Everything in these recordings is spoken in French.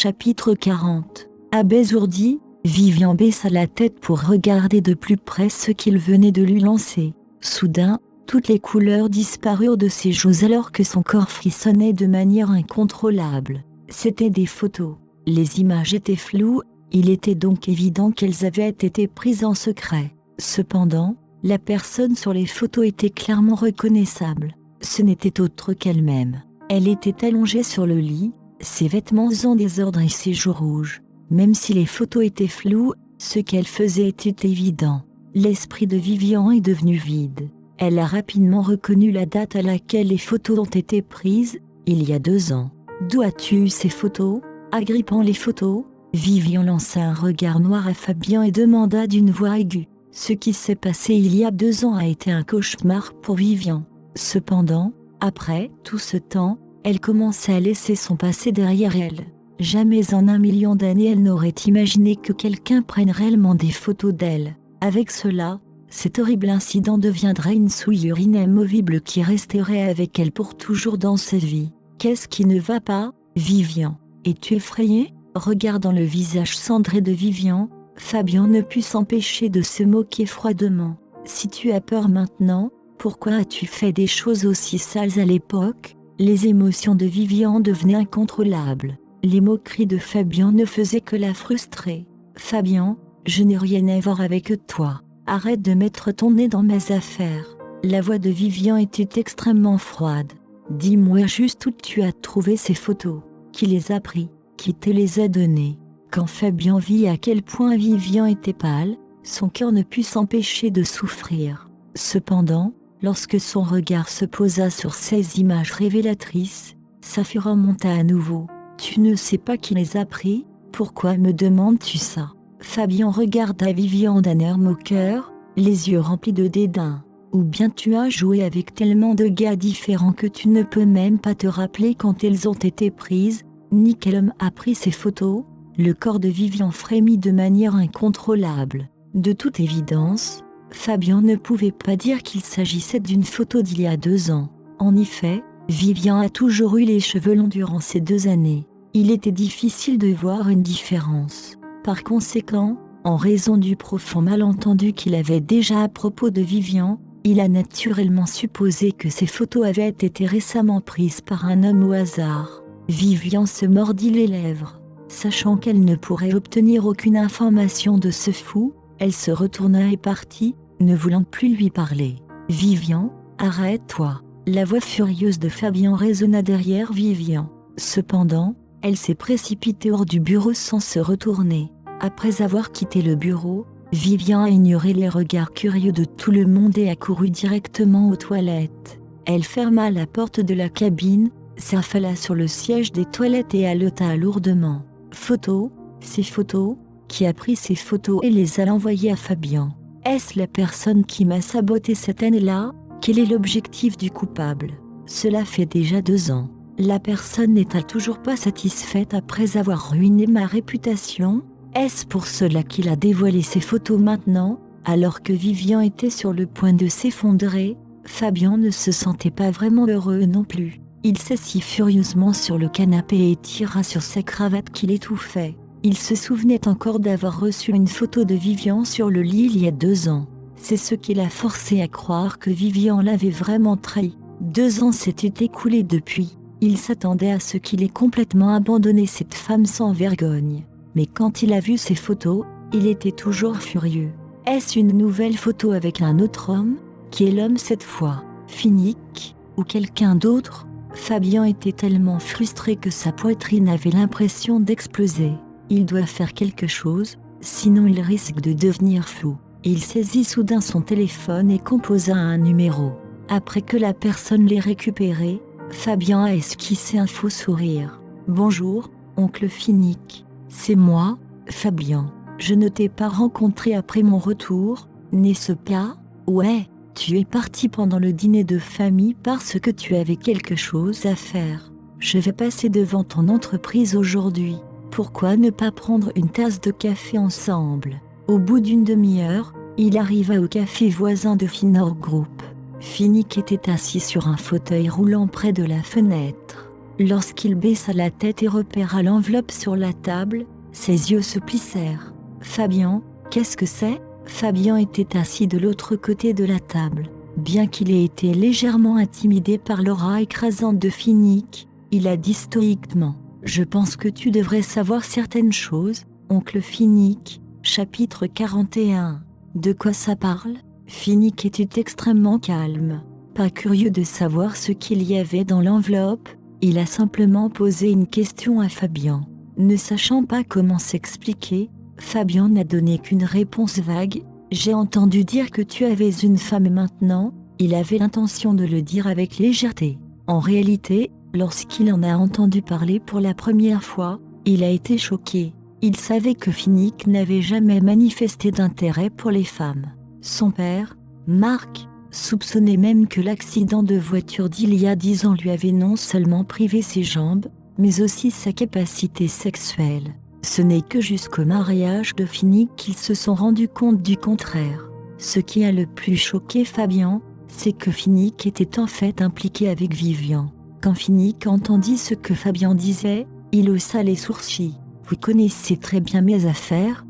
Chapitre 40. Abasourdi, Vivian baissa la tête pour regarder de plus près ce qu'il venait de lui lancer. Soudain, toutes les couleurs disparurent de ses joues alors que son corps frissonnait de manière incontrôlable. C'étaient des photos. Les images étaient floues, il était donc évident qu'elles avaient été prises en secret. Cependant, la personne sur les photos était clairement reconnaissable. Ce n'était autre qu'elle-même. Elle était allongée sur le lit, ses vêtements en désordre et ses joues rouges. Même si les photos étaient floues, ce qu'elle faisait était évident. L'esprit de Vivian est devenu vide. Elle a rapidement reconnu la date à laquelle les photos ont été prises, il y a 2 ans. D'où as-tu eu ces photos? Agrippant les photos, Vivian lança un regard noir à Fabien et demanda d'une voix aiguë. Ce qui s'est passé il y a 2 ans a été un cauchemar pour Vivian. Cependant, après tout ce temps, elle commençait à laisser son passé derrière elle. Jamais en 1 million d'années elle n'aurait imaginé que quelqu'un prenne réellement des photos d'elle. Avec cela, cet horrible incident deviendrait une souillure inamovible qui resterait avec elle pour toujours dans sa vie. Qu'est-ce qui ne va pas, Vivian? Es-tu effrayée? Regardant le visage cendré de Vivian, Fabien ne put s'empêcher de se moquer froidement. Si tu as peur maintenant, pourquoi as-tu fait des choses aussi sales à l'époque? Les émotions de Vivian devenaient incontrôlables. Les moqueries de Fabien ne faisaient que la frustrer. Fabien, je n'ai rien à voir avec toi. Arrête de mettre ton nez dans mes affaires. La voix de Vivian était extrêmement froide. Dis-moi juste où tu as trouvé ces photos. Qui les a pris? Qui te les a données? Quand Fabien vit à quel point Vivian était pâle, son cœur ne put s'empêcher de souffrir. Cependant, lorsque son regard se posa sur ces images révélatrices, sa fureur monta à nouveau. Tu ne sais pas qui les a pris? Pourquoi me demandes-tu ça? Fabien regarda Vivian d'un air moqueur, les yeux remplis de dédain. Ou bien tu as joué avec tellement de gars différents que tu ne peux même pas te rappeler quand elles ont été prises, ni quel homme a pris ces photos? Le corps de Vivian frémit de manière incontrôlable. De toute évidence, Fabien ne pouvait pas dire qu'il s'agissait d'une photo d'il y a 2 ans. En effet, Vivian a toujours eu les cheveux longs durant ces 2 années. Il était difficile de voir une différence. Par conséquent, en raison du profond malentendu qu'il avait déjà à propos de Vivian, il a naturellement supposé que ces photos avaient été récemment prises par un homme au hasard. Vivian se mordit les lèvres. Sachant qu'elle ne pourrait obtenir aucune information de ce fou, elle se retourna et partit, ne voulant plus lui parler. Vivian, arrête-toi. La voix furieuse de Fabien résonna derrière Vivian. Cependant, elle s'est précipitée hors du bureau sans se retourner. Après avoir quitté le bureau, Vivian a ignoré les regards curieux de tout le monde et a couru directement aux toilettes. Elle ferma la porte de la cabine, s'affala sur le siège des toilettes et haleta lourdement. Photos, ces photos, qui a pris ces photos et les a envoyées à Fabien? Est-ce la personne qui m'a saboté cette année-là? Quel est l'objectif du coupable? Cela fait déjà 2 ans. La personne n'est-elle toujours pas satisfaite après avoir ruiné ma réputation? Est-ce pour cela qu'il a dévoilé ces photos maintenant, alors que Vivian était sur le point de s'effondrer? Fabien ne se sentait pas vraiment heureux non plus. Il s'assit furieusement sur le canapé et tira sur sa cravate qui l'étouffait. Il se souvenait encore d'avoir reçu une photo de Vivian sur le lit il y a 2 ans. C'est ce qui l'a forcé à croire que Vivian l'avait vraiment trahi. 2 ans s'étaient écoulés depuis. Il s'attendait à ce qu'il ait complètement abandonné cette femme sans vergogne. Mais quand il a vu ces photos, il était toujours furieux. Est-ce une nouvelle photo avec un autre homme? Qui est l'homme cette fois? Finnick? Ou quelqu'un d'autre? Fabien était tellement frustré que sa poitrine avait l'impression d'exploser. Il doit faire quelque chose, sinon il risque de devenir fou. Il saisit soudain son téléphone et composa un numéro. Après que la personne l'ait récupéré, Fabien a esquissé un faux sourire. « Bonjour, oncle Finnick. C'est moi, Fabien. Je ne t'ai pas rencontré après mon retour, n'est-ce pas? Ouais, tu es parti pendant le dîner de famille parce que tu avais quelque chose à faire. Je vais passer devant ton entreprise aujourd'hui. Pourquoi ne pas prendre une tasse de café ensemble? » Au bout d'une demi-heure, il arriva au café voisin de Finor Group. Finnick était assis sur un fauteuil roulant près de la fenêtre. Lorsqu'il baissa la tête et repéra l'enveloppe sur la table, ses yeux se plissèrent. « Fabien, qu'est-ce que c'est ?» Fabien était assis de l'autre côté de la table. Bien qu'il ait été légèrement intimidé par l'aura écrasante de Finnick, il a dit stoïquement : « Je pense que tu devrais savoir certaines choses, oncle Finnick. » Chapitre 41. De quoi ça parle ? Finnick était extrêmement calme. Pas curieux de savoir ce qu'il y avait dans l'enveloppe, il a simplement posé une question à Fabien. Ne sachant pas comment s'expliquer, Fabien n'a donné qu'une réponse vague. « J'ai entendu dire que tu avais une femme maintenant », il avait l'intention de le dire avec légèreté. En réalité, lorsqu'il en a entendu parler pour la première fois, il a été choqué. Il savait que Finnick n'avait jamais manifesté d'intérêt pour les femmes. Son père, Marc, soupçonnait même que l'accident de voiture d'il y a 10 ans lui avait non seulement privé ses jambes, mais aussi sa capacité sexuelle. Ce n'est que jusqu'au mariage de Finnick qu'ils se sont rendus compte du contraire. Ce qui a le plus choqué Fabien, c'est que Finnick était en fait impliqué avec Vivian. Quand Finnick entendit ce que Fabien disait, il haussa les sourcils. « Vous connaissez très bien mes affaires ?»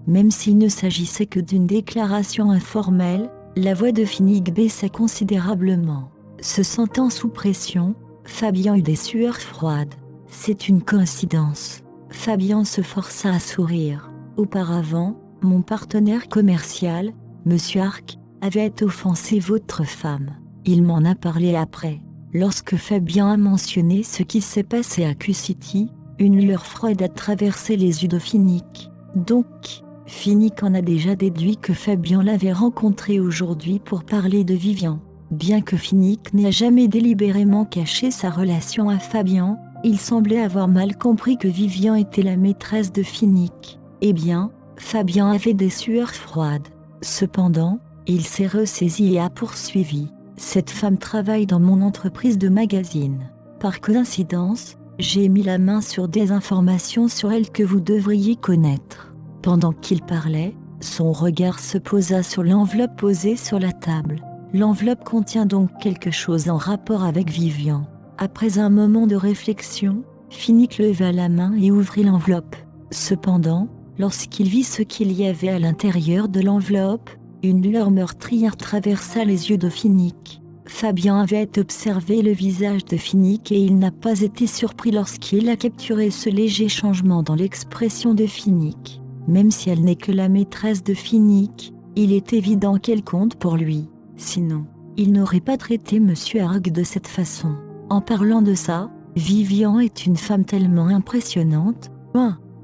Même s'il ne s'agissait que d'une déclaration informelle, la voix de Finnick baissa considérablement. Se sentant sous pression, Fabien eut des sueurs froides. « C'est une coïncidence. » Fabien se força à sourire. « Auparavant, mon partenaire commercial, Monsieur Arc, avait offensé votre femme. Il m'en a parlé après. » Lorsque Fabien a mentionné ce qui s'est passé à Q-City, une lueur froide a traversé les yeux de Finnick. Donc, Finnick en a déjà déduit que Fabien l'avait rencontré aujourd'hui pour parler de Vivian. Bien que Finnick n'ait jamais délibérément caché sa relation à Fabien, il semblait avoir mal compris que Vivian était la maîtresse de Finnick. Eh bien, Fabien avait des sueurs froides. Cependant, il s'est ressaisi et a poursuivi. « Cette femme travaille dans mon entreprise de magazine. Par coïncidence, j'ai mis la main sur des informations sur elle que vous devriez connaître. » Pendant qu'il parlait, son regard se posa sur l'enveloppe posée sur la table. L'enveloppe contient donc quelque chose en rapport avec Vivian. Après un moment de réflexion, Finnick leva la main et ouvrit l'enveloppe. Cependant, lorsqu'il vit ce qu'il y avait à l'intérieur de l'enveloppe, une lueur meurtrière traversa les yeux de Finnick. Fabien avait observé le visage de Finnick et il n'a pas été surpris lorsqu'il a capturé ce léger changement dans l'expression de Finnick. Même si elle n'est que la maîtresse de Finnick, il est évident qu'elle compte pour lui. Sinon, il n'aurait pas traité Monsieur Arc de cette façon. En parlant de ça, Vivian est une femme tellement impressionnante.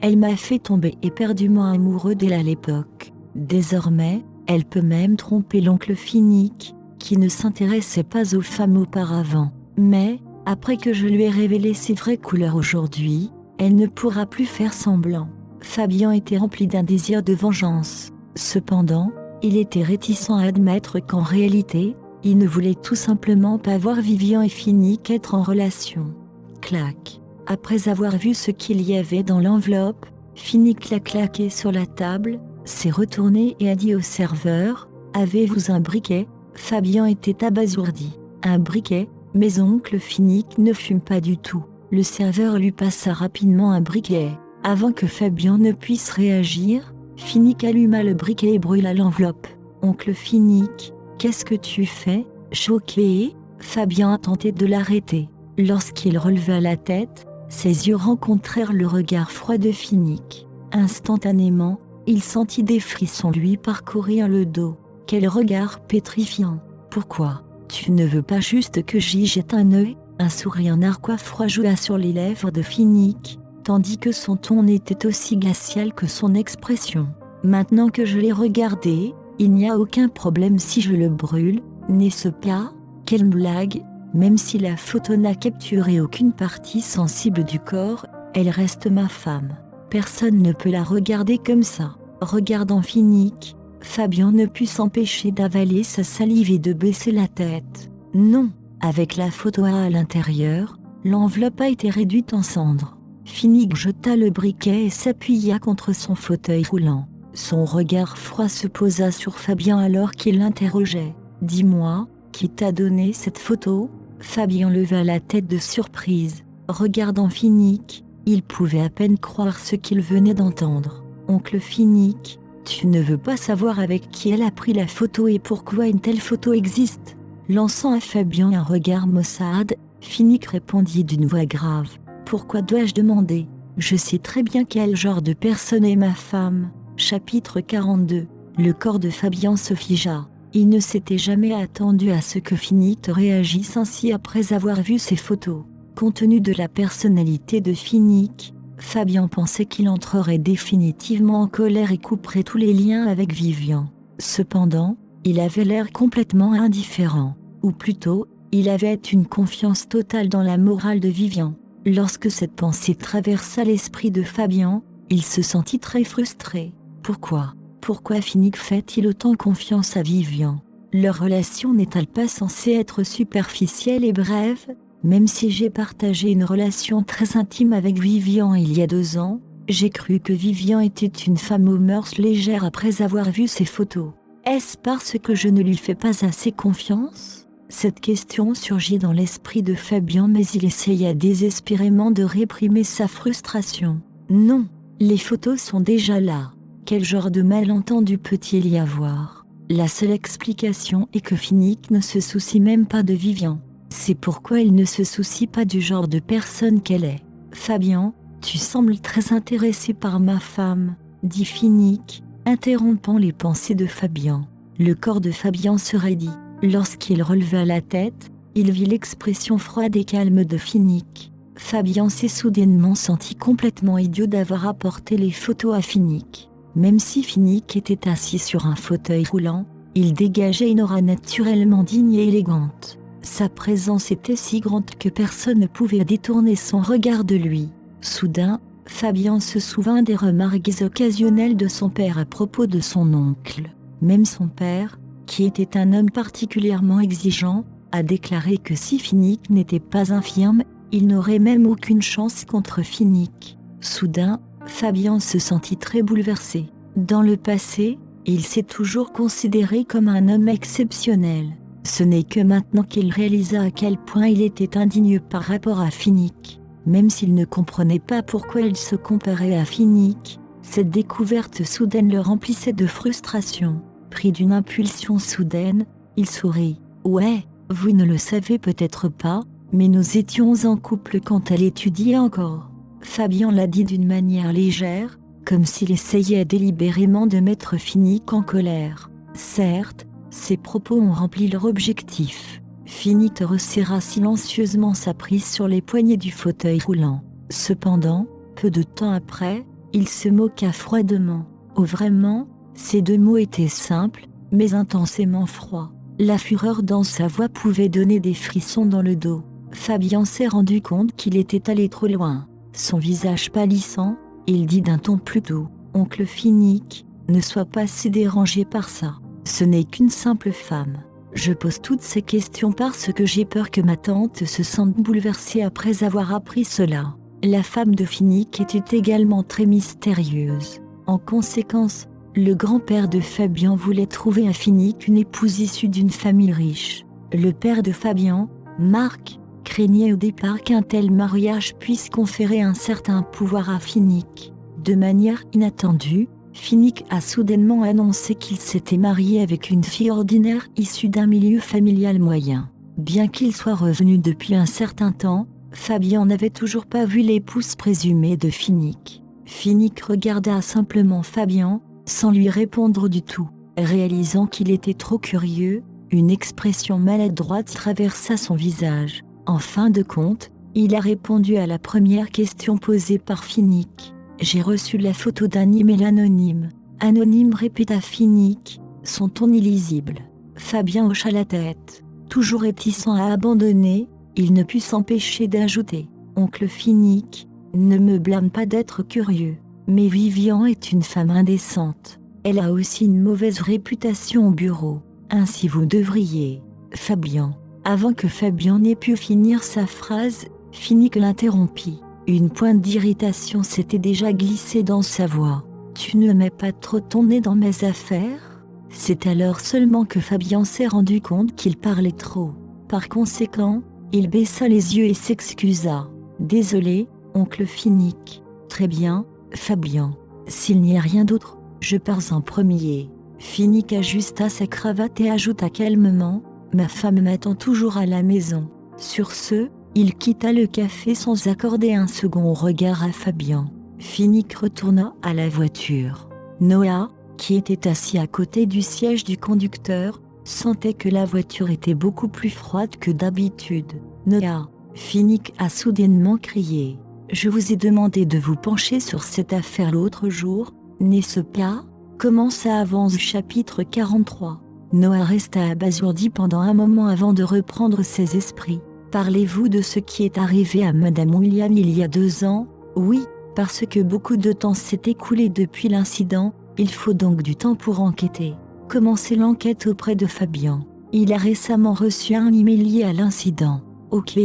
Elle m'a fait tomber éperdument amoureux d'elle à l'époque. Désormais, elle peut même tromper l'oncle Finnick, qui ne s'intéressait pas aux femmes auparavant. Mais, après que je lui ai révélé ses vraies couleurs aujourd'hui, elle ne pourra plus faire semblant. Fabien était rempli d'un désir de vengeance. Cependant, il était réticent à admettre qu'en réalité, il ne voulait tout simplement pas voir Vivian et Finnick être en relation. Clac. Après avoir vu ce qu'il y avait dans l'enveloppe, Finnick l'a claqué sur la table, s'est retourné et a dit au serveur : « Avez-vous un briquet ?» Fabien était abasourdi. « Un briquet ? Mais oncle Finnick ne fume pas du tout. » Le serveur lui passa rapidement un briquet. Avant que Fabien ne puisse réagir, Finnick alluma le briquet et brûla l'enveloppe. « Oncle Finnick, qu'est-ce que tu fais ?» Choqué, Fabien a tenté de l'arrêter. Lorsqu'il releva la tête, ses yeux rencontrèrent le regard froid de Finnick. Instantanément, il sentit des frissons lui parcourir le dos. Quel regard pétrifiant. « Pourquoi ? Tu ne veux pas juste que j'y jette un œil ?» Un sourire narquois froid joua sur les lèvres de Finnick, tandis que son ton était aussi glacial que son expression. « Maintenant que je l'ai regardé, il n'y a aucun problème si je le brûle, n'est-ce pas ? Quelle blague ! Même si la photo n'a capturé aucune partie sensible du corps, elle reste ma femme. Personne ne peut la regarder comme ça. » Regardant Finnick, Fabien ne put s'empêcher d'avaler sa salive et de baisser la tête. Non, avec la photo à l'intérieur, l'enveloppe a été réduite en cendres. Finnick jeta le briquet et s'appuya contre son fauteuil roulant. Son regard froid se posa sur Fabien alors qu'il l'interrogeait. « Dis-moi, qui t'a donné cette photo ?» Fabien leva la tête de surprise. regardant Finnick, il pouvait à peine croire ce qu'il venait d'entendre. « Oncle Finnick, tu ne veux pas savoir avec qui elle a pris la photo et pourquoi une telle photo existe ?» Lançant à Fabien un regard maussade, Finnick répondit d'une voix grave. « Pourquoi dois-je demander ? Je sais très bien quel genre de personne est ma femme. » Chapitre 42. Le corps de Fabien se figea. Il ne s'était jamais attendu à ce que Finnick réagisse ainsi après avoir vu ces photos. Compte tenu de la personnalité de Finnick, Fabien pensait qu'il entrerait définitivement en colère et couperait tous les liens avec Vivian. Cependant, il avait l'air complètement indifférent. Ou plutôt, il avait une confiance totale dans la morale de Vivian. Lorsque cette pensée traversa l'esprit de Fabien, il se sentit très frustré. Pourquoi Finnick fait-il autant confiance à Vivian? Leur relation n'est-elle pas censée être superficielle et brève? Même si j'ai partagé une relation très intime avec Vivian il y a 2 ans, j'ai cru que Vivian était une femme aux mœurs légères après avoir vu ses photos. Est-ce parce que je ne lui fais pas assez confiance? Cette question surgit dans l'esprit de Fabien, mais il essaya désespérément de réprimer sa frustration. Non, les photos sont déjà là. Quel genre de malentendu peut-il y avoir? La seule explication est que Finnick ne se soucie même pas de Vivian. C'est pourquoi il ne se soucie pas du genre de personne qu'elle est. « Fabien, tu sembles très intéressé par ma femme, » dit Finnick, interrompant les pensées de Fabien. Le corps de Fabien se raidit. Lorsqu'il releva la tête, il vit l'expression froide et calme de Finnick. Fabien s'est soudainement senti complètement idiot d'avoir apporté les photos à Finnick. Même si Finnick était assis sur un fauteuil roulant, il dégageait une aura naturellement digne et élégante. Sa présence était si grande que personne ne pouvait détourner son regard de lui. Soudain, Fabien se souvint des remarques occasionnelles de son père à propos de son oncle. Même son père, qui était un homme particulièrement exigeant, a déclaré que si Finnick n'était pas infirme, il n'aurait même aucune chance contre Finnick. Soudain, Fabien se sentit très bouleversé. Dans le passé, il s'est toujours considéré comme un homme exceptionnel. Ce n'est que maintenant qu'il réalisa à quel point il était indigne par rapport à Finnick. Même s'il ne comprenait pas pourquoi il se comparait à Finnick, cette découverte soudaine le remplissait de frustration. Pris d'une impulsion soudaine, il sourit. « Ouais, vous ne le savez peut-être pas, mais nous étions en couple quand elle étudiait encore. » Fabien l'a dit d'une manière légère, comme s'il essayait délibérément de mettre Finnick en colère. Certes, ses propos ont rempli leur objectif. Finnick resserra silencieusement sa prise sur les poignets du fauteuil roulant. Cependant, peu de temps après, il se moqua froidement. Oh vraiment, ces 2 mots étaient simples, mais intensément froids. La fureur dans sa voix pouvait donner des frissons dans le dos. Fabien s'est rendu compte qu'il était allé trop loin. Son visage pâlissant, il dit d'un ton plus doux. « Oncle Finnick, ne sois pas si dérangé par ça. Ce n'est qu'une simple femme. Je pose toutes ces questions parce que j'ai peur que ma tante se sente bouleversée après avoir appris cela. » La femme de Finnick était également très mystérieuse. En conséquence, le grand-père de Fabien voulait trouver à Finnick une épouse issue d'une famille riche. Le père de Fabien, Marc, craignait au départ qu'un tel mariage puisse conférer un certain pouvoir à Finnick. De manière inattendue, Finnick a soudainement annoncé qu'il s'était marié avec une fille ordinaire issue d'un milieu familial moyen. Bien qu'il soit revenu depuis un certain temps, Fabien n'avait toujours pas vu l'épouse présumée de Finnick. Finnick regarda simplement Fabien, sans lui répondre du tout. Réalisant qu'il était trop curieux, une expression maladroite traversa son visage. En fin de compte, il a répondu à la première question posée par Finnick. « J'ai reçu la photo d'un email anonyme. » Anonyme, répéta Finnick, son ton illisible. Fabien hocha la tête. Toujours réticent à abandonner, il ne put s'empêcher d'ajouter. « Oncle Finnick, ne me blâme pas d'être curieux, mais Vivian est une femme indécente. Elle a aussi une mauvaise réputation au bureau. Ainsi vous devriez... » Fabien. Avant que Fabien n'ait pu finir sa phrase, Finnick l'interrompit. Une pointe d'irritation s'était déjà glissée dans sa voix. « Tu ne mets pas trop ton nez dans mes affaires ?» C'est alors seulement que Fabien s'est rendu compte qu'il parlait trop. Par conséquent, il baissa les yeux et s'excusa. Désolé, oncle Finnick. Très bien, Fabien. S'il n'y a rien d'autre, je pars en premier. Finnick ajusta sa cravate et ajouta calmement, ma femme m'attend toujours à la maison. Sur ce, il quitta le café sans accorder un second regard à Fabien. Finnick retourna à la voiture. Noah, qui était assis à côté du siège du conducteur, sentait que la voiture était beaucoup plus froide que d'habitude. Noah, Finnick a soudainement crié. Je vous ai demandé de vous pencher sur cette affaire l'autre jour, n'est-ce pas? Comment ça avance? Chapitre 43. Noah resta abasourdi pendant un moment avant de reprendre ses esprits. Parlez-vous de ce qui est arrivé à Madame William il y a 2 ans? Oui, parce que beaucoup de temps s'est écoulé depuis l'incident, il faut donc du temps pour enquêter. Commencez l'enquête auprès de Fabien. Il a récemment reçu un email lié à l'incident. Ok,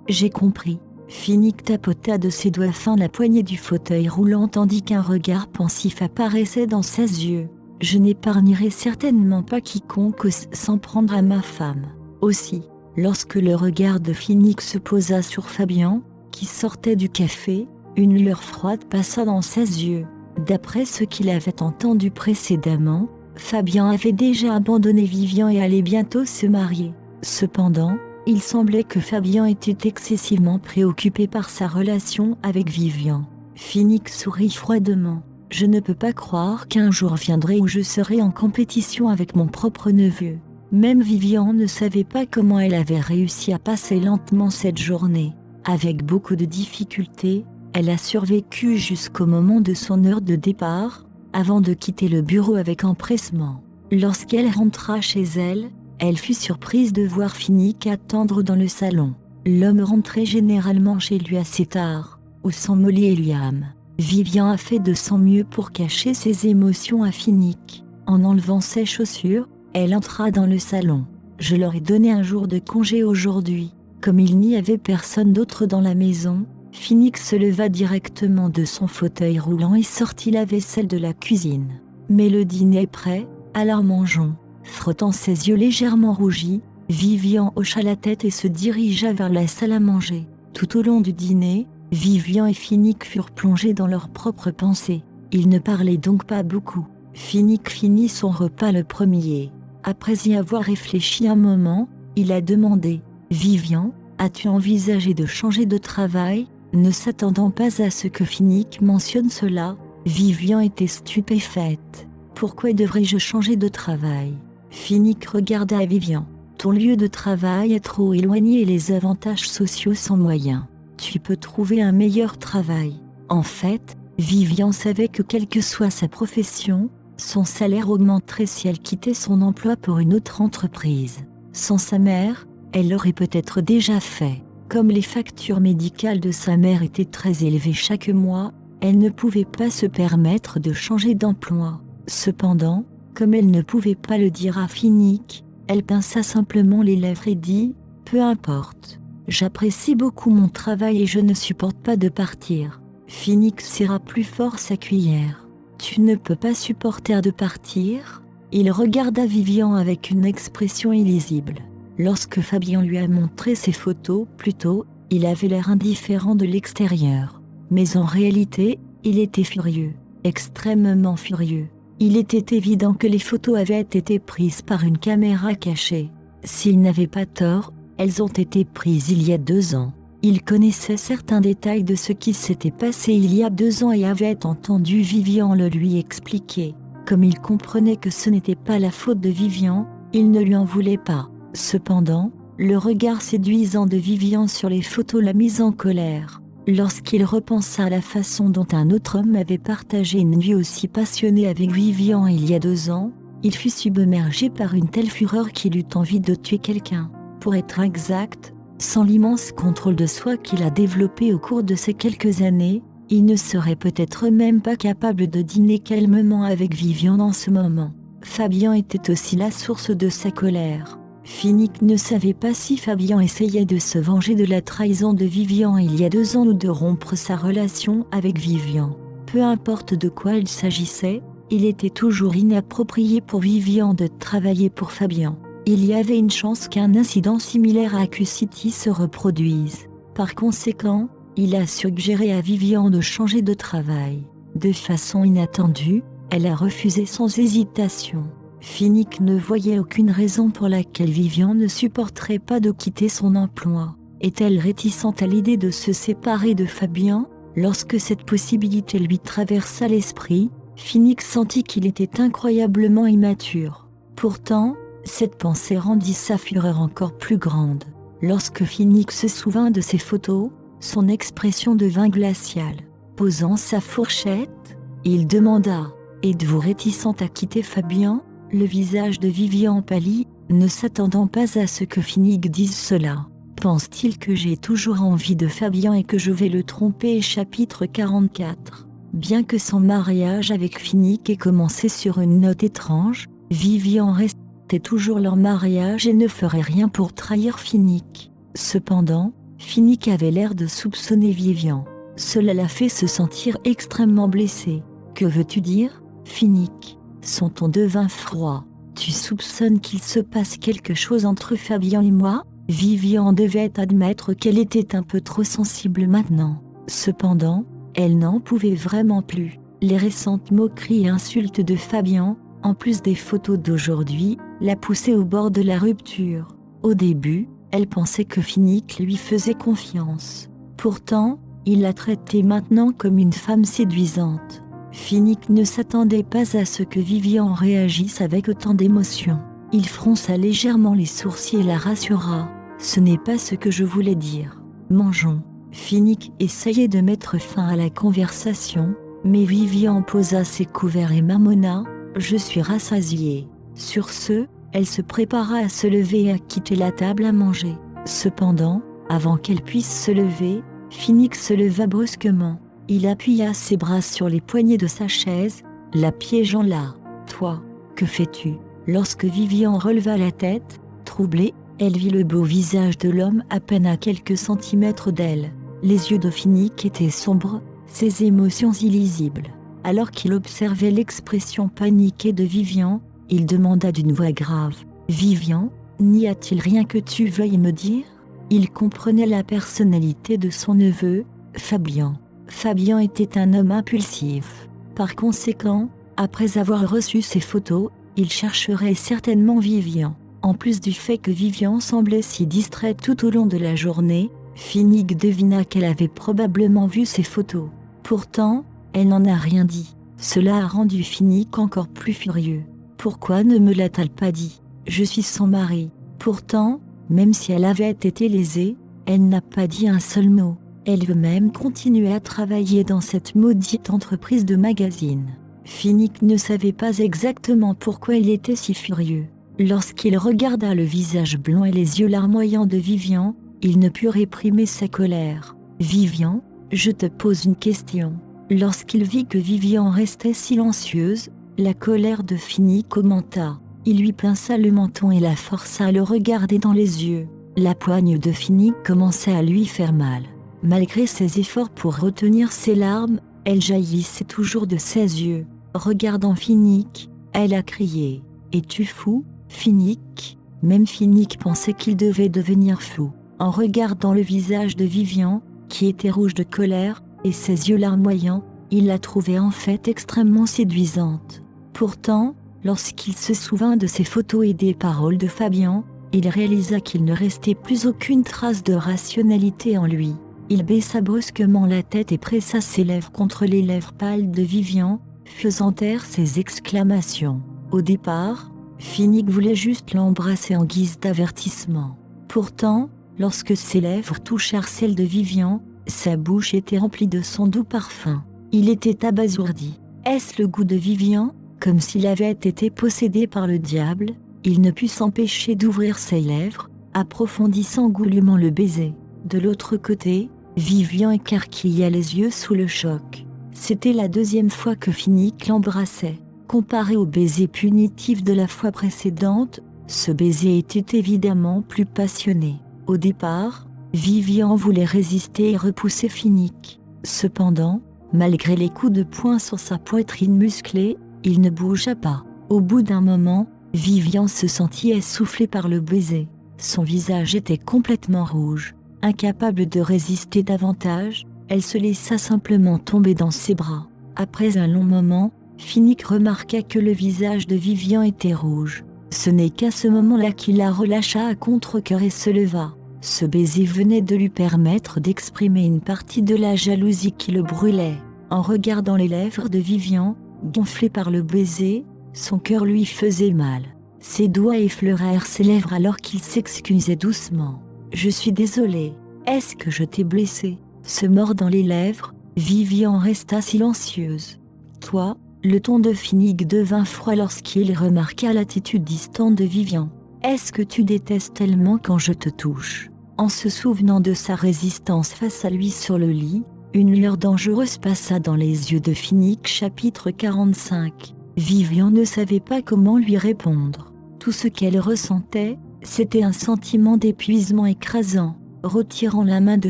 j'ai compris. Finnick tapota de ses doigts fins la poignée du fauteuil roulant tandis qu'un regard pensif apparaissait dans ses yeux. Je n'épargnerai certainement pas quiconque s'en prendre à ma femme. Aussi, lorsque le regard de Finnick se posa sur Fabien, qui sortait du café, une lueur froide passa dans ses yeux. D'après ce qu'il avait entendu précédemment, Fabien avait déjà abandonné Vivian et allait bientôt se marier. Cependant, il semblait que Fabien était excessivement préoccupé par sa relation avec Vivian. Finnick sourit froidement. Je ne peux pas croire qu'un jour viendrait où je serai en compétition avec mon propre neveu. Même Vivian ne savait pas comment elle avait réussi à passer lentement cette journée. Avec beaucoup de difficultés, elle a survécu jusqu'au moment de son heure de départ, avant de quitter le bureau avec empressement. Lorsqu'elle rentra chez elle, elle fut surprise de voir Finnick attendre dans le salon. L'homme rentrait généralement chez lui assez tard, où sont Molly et Liam. Vivian a fait de son mieux pour cacher ses émotions à Finnick. En enlevant ses chaussures, elle entra dans le salon. Je leur ai donné un jour de congé aujourd'hui. Comme il n'y avait personne d'autre dans la maison, Finnick se leva directement de son fauteuil roulant et sortit la vaisselle de la cuisine. Mais le dîner est prêt, alors mangeons. Frottant ses yeux légèrement rougis, Vivian hocha la tête et se dirigea vers la salle à manger. Tout au long du dîner, Vivian et Finnick furent plongés dans leurs propres pensées. Ils ne parlaient donc pas beaucoup. Finnick finit son repas le premier. Après y avoir réfléchi un moment, il a demandé « Vivian, as-tu envisagé de changer de travail ?» Ne s'attendant pas à ce que Finnick mentionne cela, Vivian était stupéfaite. « Pourquoi devrais-je changer de travail ?» Finnick regarda Vivian. « Ton lieu de travail est trop éloigné et les avantages sociaux sont moyens. Tu peux trouver un meilleur travail. » En fait, Vivian savait que quelle que soit sa profession, son salaire augmenterait si elle quittait son emploi pour une autre entreprise. Sans sa mère, elle l'aurait peut-être déjà fait. Comme les factures médicales de sa mère étaient très élevées chaque mois, elle ne pouvait pas se permettre de changer d'emploi. Cependant, comme elle ne pouvait pas le dire à Finnick, elle pinça simplement les lèvres et dit « Peu importe. J'apprécie beaucoup mon travail et je ne supporte pas de partir. » Finnick serra plus fort sa cuillère. « Tu ne peux pas supporter de partir ?» Il regarda Vivian avec une expression illisible. Lorsque Fabien lui a montré ses photos plus tôt, il avait l'air indifférent de l'extérieur. Mais en réalité, il était furieux, extrêmement furieux. Il était évident que les photos avaient été prises par une caméra cachée. S'il n'avait pas tort, elles ont été prises il y a 2 ans. Il connaissait certains détails de ce qui s'était passé il y a 2 ans et avait entendu Vivian le lui expliquer. Comme il comprenait que ce n'était pas la faute de Vivian, il ne lui en voulait pas. Cependant, le regard séduisant de Vivian sur les photos l'a mis en colère. Lorsqu'il repensa à la façon dont un autre homme avait partagé une nuit aussi passionnée avec Vivian il y a 2 ans, il fut submergé par une telle fureur qu'il eut envie de tuer quelqu'un. Pour être exact, sans l'immense contrôle de soi qu'il a développé au cours de ces quelques années, il ne serait peut-être même pas capable de dîner calmement avec Vivian en ce moment. Fabien était aussi la source de sa colère. Finnick ne savait pas si Fabien essayait de se venger de la trahison de Vivian il y a 2 ans ou de rompre sa relation avec Vivian. Peu importe de quoi il s'agissait, il était toujours inapproprié pour Vivian de travailler pour Fabien. Il y avait une chance qu'un incident similaire à Q-City se reproduise. Par conséquent, Il a suggéré à Vivian de changer de travail. De façon inattendue, elle a refusé sans hésitation. Finnick ne voyait aucune raison pour laquelle Vivian ne supporterait pas de quitter son emploi. Est-elle réticente à l'idée de se séparer de Fabien? Lorsque cette possibilité lui traversa l'esprit, Finnick sentit qu'il était incroyablement immature. Pourtant, cette pensée rendit sa fureur encore plus grande. Lorsque Finnick se souvint de ses photos, son expression devint glaciale. Posant sa fourchette, il demanda « Êtes-vous réticente à quitter Fabien ?» Le visage de Vivian pâlit, ne s'attendant pas à ce que Finnick dise cela. Pense-t-il que j'ai toujours envie de Fabien et que je vais le tromper? Chapitre 44. Bien que son mariage avec Finnick ait commencé sur une note étrange, Vivian restait toujours leur mariage et ne ferait rien pour trahir Finnick. Cependant, Finnick avait l'air de soupçonner Vivian. Cela l'a fait se sentir extrêmement blessée. Que veux-tu dire, Finnick? Son ton devint froid. Tu soupçonnes qu'il se passe quelque chose entre Fabien et moi? Vivian devait admettre qu'elle était un peu trop sensible maintenant. Cependant, elle n'en pouvait vraiment plus. Les récentes moqueries et insultes de Fabien, en plus des photos d'aujourd'hui, la poussaient au bord de la rupture. Au début, elle pensait que Finnick lui faisait confiance. Pourtant, il la traitait maintenant comme une femme séduisante. Finnick ne s'attendait pas à ce que Vivian réagisse avec autant d'émotion. Il fronça légèrement les sourcils et la rassura. « Ce n'est pas ce que je voulais dire. Mangeons. » Finnick essayait de mettre fin à la conversation, mais Vivian posa ses couverts et marmonna « Je suis rassasiée. » Sur ce, elle se prépara à se lever et à quitter la table à manger. Cependant, avant qu'elle puisse se lever, Finnick se leva brusquement. Il appuya ses bras sur les poignets de sa chaise, la piégeant là. « Toi, que fais-tu » Lorsque Vivian releva la tête, troublée, elle vit le beau visage de l'homme à peine à quelques centimètres d'elle. Les yeux de Finnick étaient sombres, ses émotions illisibles. Alors qu'il observait l'expression paniquée de Vivian, il demanda d'une voix grave « Vivian, n'y a-t-il rien que tu veuilles me dire ?» Il comprenait la personnalité de son neveu, Fabien. Fabien était un homme impulsif. Par conséquent, après avoir reçu ces photos, il chercherait certainement Vivian. En plus du fait que Vivian semblait si distraite tout au long de la journée, Finnick devina qu'elle avait probablement vu ces photos. Pourtant, elle n'en a rien dit. Cela a rendu Finnick encore plus furieux. Pourquoi ne me l'a-t-elle pas dit? Je suis son mari. Pourtant, même si elle avait été lésée, elle n'a pas dit un seul mot. Elle veut même continuer à travailler dans cette maudite entreprise de magazine. Finnick ne savait pas exactement pourquoi il était si furieux. Lorsqu'il regarda le visage blanc et les yeux larmoyants de Vivian, il ne put réprimer sa colère. « Vivian, je te pose une question. » Lorsqu'il vit que Vivian restait silencieuse, la colère de Finnick augmenta. Il lui pinça le menton et la força à le regarder dans les yeux. La poigne de Finnick commençait à lui faire mal. Malgré ses efforts pour retenir ses larmes, elles jaillissaient toujours de ses yeux. Regardant Finnick, elle a crié « Es-tu fou, Finnick ?» Même Finnick pensait qu'il devait devenir fou. En regardant le visage de Vivian, qui était rouge de colère, et ses yeux larmoyants, il la trouvait en fait extrêmement séduisante. Pourtant, lorsqu'il se souvint de ses photos et des paroles de Fabien, il réalisa qu'il ne restait plus aucune trace de rationalité en lui. Il baissa brusquement la tête et pressa ses lèvres contre les lèvres pâles de Vivian, faisant taire ses exclamations. Au départ, Finnick voulait juste l'embrasser en guise d'avertissement. Pourtant, lorsque ses lèvres touchèrent celles de Vivian, sa bouche était remplie de son doux parfum. Il était abasourdi. Est-ce le goût de Vivian? Comme s'il avait été possédé par le diable, il ne put s'empêcher d'ouvrir ses lèvres, approfondissant goulûment le baiser. De l'autre côté, Vivian écarquilla les yeux sous le choc. C'était la deuxième fois que Finnick l'embrassait. Comparé au baiser punitif de la fois précédente, ce baiser était évidemment plus passionné. Au départ, Vivian voulait résister et repousser Finnick. Cependant, malgré les coups de poing sur sa poitrine musclée, il ne bougea pas. Au bout d'un moment, Vivian se sentit essoufflée par le baiser. Son visage était complètement rouge. Incapable de résister davantage, Elle se laissa simplement tomber dans ses bras. Après un long moment, Finnick remarqua que le visage de Vivian était rouge. Ce n'est qu'à ce moment-là qu'il la relâcha à contre-cœur et se leva. Ce baiser venait de lui permettre d'exprimer une partie de la jalousie qui le brûlait. En regardant les lèvres de Vivian, gonflées par le baiser, son cœur lui faisait mal. Ses doigts effleurèrent ses lèvres alors qu'il s'excusait doucement. « Je suis désolée. Est-ce que je t'ai blessée ?» Se mordant les lèvres, Vivian resta silencieuse. « Toi ?» Le ton de Finnick devint froid lorsqu'il remarqua l'attitude distante de Vivian. « Est-ce que tu détestes tellement quand je te touche ?» En se souvenant de sa résistance face à lui sur le lit, une lueur dangereuse passa dans les yeux de Finnick. Chapitre 45. Vivian ne savait pas comment lui répondre. Tout ce qu'elle ressentait, c'était un sentiment d'épuisement écrasant. Retirant la main de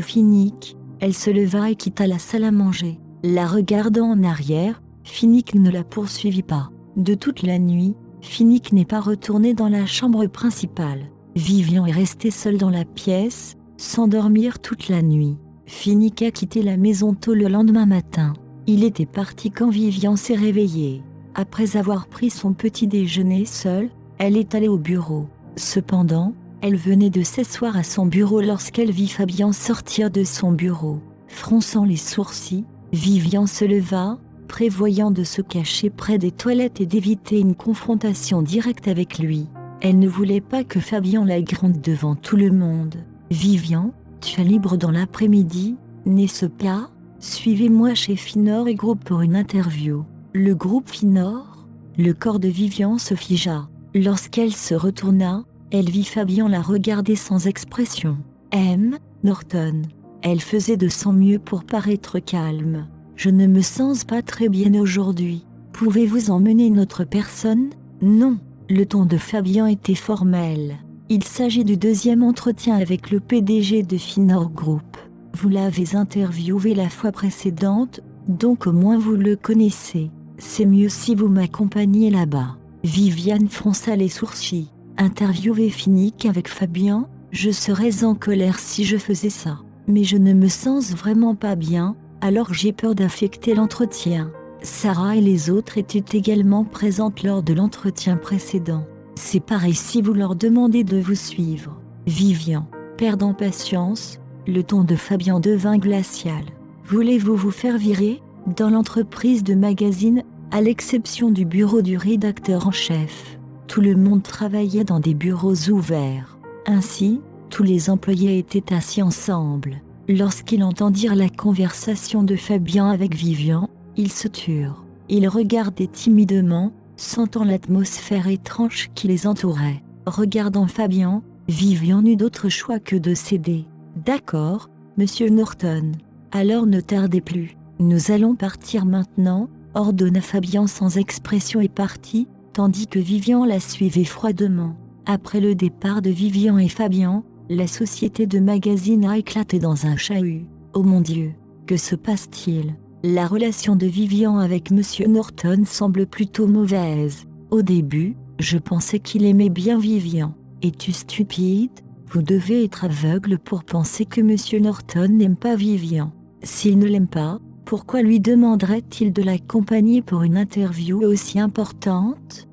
Finnick, elle se leva et quitta la salle à manger. La regardant en arrière, Finnick ne la poursuivit pas. De toute la nuit, Finnick n'est pas retourné dans la chambre principale. Vivian est restée seule dans la pièce, sans dormir toute la nuit. Finnick a quitté la maison tôt le lendemain matin. Il était parti quand Vivian s'est réveillée. Après avoir pris son petit déjeuner seule, elle est allée au bureau. Cependant, elle venait de s'asseoir à son bureau lorsqu'elle vit Fabien sortir de son bureau. Fronçant les sourcils, Vivian se leva, prévoyant de se cacher près des toilettes et d'éviter une confrontation directe avec lui. Elle ne voulait pas que Fabien la gronde devant tout le monde. « Vivian, tu es libre dans l'après-midi, n'est-ce pas ? Suivez-moi chez Finor et Groupe pour une interview. » Le groupe Finor. Le corps de Vivian se figea. Lorsqu'elle se retourna, elle vit Fabien la regarder sans expression. « M. Norton. » Elle faisait de son mieux pour paraître calme. « Je ne me sens pas très bien aujourd'hui. Pouvez-vous emmener une autre personne ? » « Non. » Le ton de Fabien était formel. Il s'agit du deuxième entretien avec le PDG de Finor Group. Vous l'avez interviewé la fois précédente, donc au moins vous le connaissez. C'est mieux si vous m'accompagnez là-bas. Viviane fronça les sourcils. Interviewer Finnick avec Fabien, je serais en colère si je faisais ça. Mais je ne me sens vraiment pas bien, alors j'ai peur d'affecter l'entretien. Sarah et les autres étaient également présentes lors de l'entretien précédent. C'est pareil si vous leur demandez de vous suivre. Vivian, perdant patience, le ton de Fabien devint glacial. Voulez-vous vous faire virer ? Dans l'entreprise de magazine, à l'exception du bureau du rédacteur en chef, tout le monde travaillait dans des bureaux ouverts. Ainsi, tous les employés étaient assis ensemble. Lorsqu'ils entendirent la conversation de Fabien avec Vivian, ils se turent. Ils regardaient timidement, sentant l'atmosphère étrange qui les entourait. Regardant Fabien, Vivian n'eut d'autre choix que de céder. « D'accord, monsieur Norton. Alors ne tardez plus. Nous allons partir maintenant, » ordonna Fabien sans expression et partit, tandis que Vivian la suivait froidement. Après le départ de Vivian et Fabien, la société de magazine a éclaté dans un chahut. Oh mon Dieu, que se passe-t-il ? La relation de Vivian avec monsieur Norton semble plutôt mauvaise. Au début, je pensais qu'il aimait bien Vivian. Es-tu stupide ? Vous devez être aveugle pour penser que monsieur Norton n'aime pas Vivian. S'il ne l'aime pas, pourquoi lui demanderait-il de l'accompagner pour une interview aussi importante ?